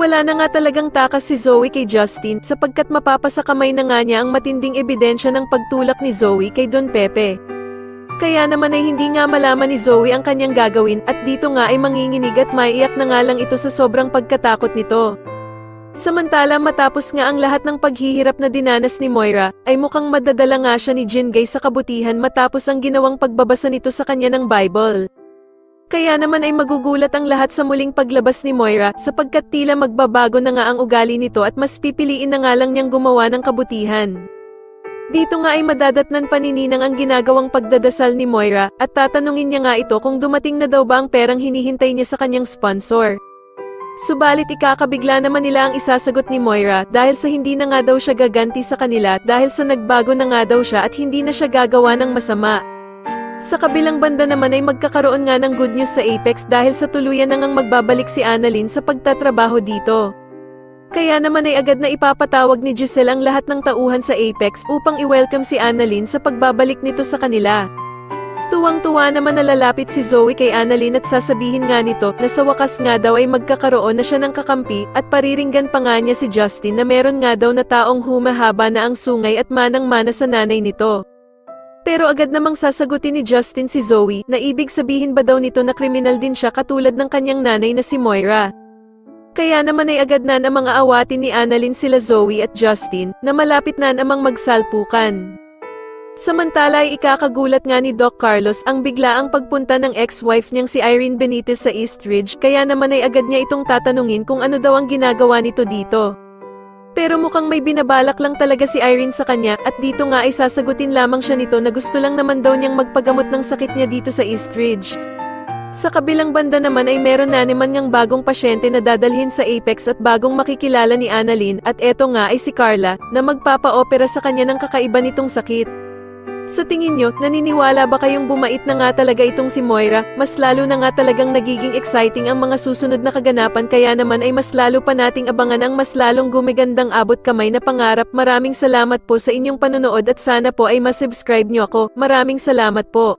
wala na nga talagang takas si Zoe kay Justin sapagkat mapapasakamay na nga niya ang matinding ebidensya ng pagtulak ni Zoe kay Don Pepe. Kaya naman ay hindi nga malaman ni Zoe ang kanyang gagawin at dito nga ay manginginig at maiiyak na nga lang ito sa sobrang pagkatakot nito. Samantala matapos nga ang lahat ng paghihirap na dinanas ni Moira, ay mukhang madadala nga siya ni Jingay sa kabutihan matapos ang ginawang pagbabasa nito sa kanya ng Bible. Kaya naman ay magugulat ang lahat sa muling paglabas ni Moira sapagkat tila magbabago na nga ang ugali nito at mas pipiliin na nga lang niyang gumawa ng kabutihan. Dito nga ay madadatnan pa ni Ninang ang ginagawang pagdadasal ni Moira at tatanungin niya nga ito kung dumating na daw ba ang perang hinihintay niya sa kanyang sponsor. Subalit ikakabigla naman nila ang isasagot ni Moira dahil sa hindi na nga daw siya gaganti sa kanila dahil sa nagbago na nga daw siya at hindi na siya gagawa ng masama. Sa kabilang banda naman ay magkakaroon nga ng good news sa Apex dahil sa tuluyan na ngang magbabalik si Annalyn sa pagtatrabaho dito. Kaya naman ay agad na ipapatawag ni Giselle ang lahat ng tauhan sa Apex upang i-welcome si Annalyn sa pagbabalik nito sa kanila. Tuwang-tuwa naman na lalapit si Zoe kay Annalyn at sasabihin nga nito na sa wakas nga daw ay magkakaroon na siya ng kakampi at pariringgan pa nga niya si Justin na meron nga daw na taong humahaba na ang sungay at manang-mana sa nanay nito. Pero agad namang sasagutin ni Justin si Zoe na ibig sabihin ba daw nito na kriminal din siya katulad ng kanyang nanay na si Moira. Kaya naman ay agad na mga awatin ni Annalyn sila Zoe at Justin na malapit na namang magsalpukan. Samantala ay ikakagulat nga ni Doc Carlos ang biglaang pagpunta ng ex-wife niyang si Irene Benitez sa Eastridge kaya naman ay agad niya itong tatanungin kung ano daw ang ginagawa nito dito. Pero mukhang may binabalak lang talaga si Irene sa kanya at dito nga ay sasagutin lamang siya nito na gusto lang naman daw niyang magpagamot ng sakit niya dito sa Eastridge. Sa kabilang banda naman ay meron na naman ngang bagong pasyente na dadalhin sa Apex at bagong makikilala ni Annalyn at eto nga ay si Carla na magpapa-opera sa kanya ng kakaiba nitong sakit. Sa tingin nyo, naniniwala ba kayong bumait na nga talaga itong si Moira? Mas lalo na nga talagang nagiging exciting ang mga susunod na kaganapan kaya naman ay mas lalo pa nating abangan ang mas lalong gumigandang abot kamay na pangarap. Maraming salamat po sa inyong panonood at sana po ay masubscribe nyo ako. Maraming salamat po.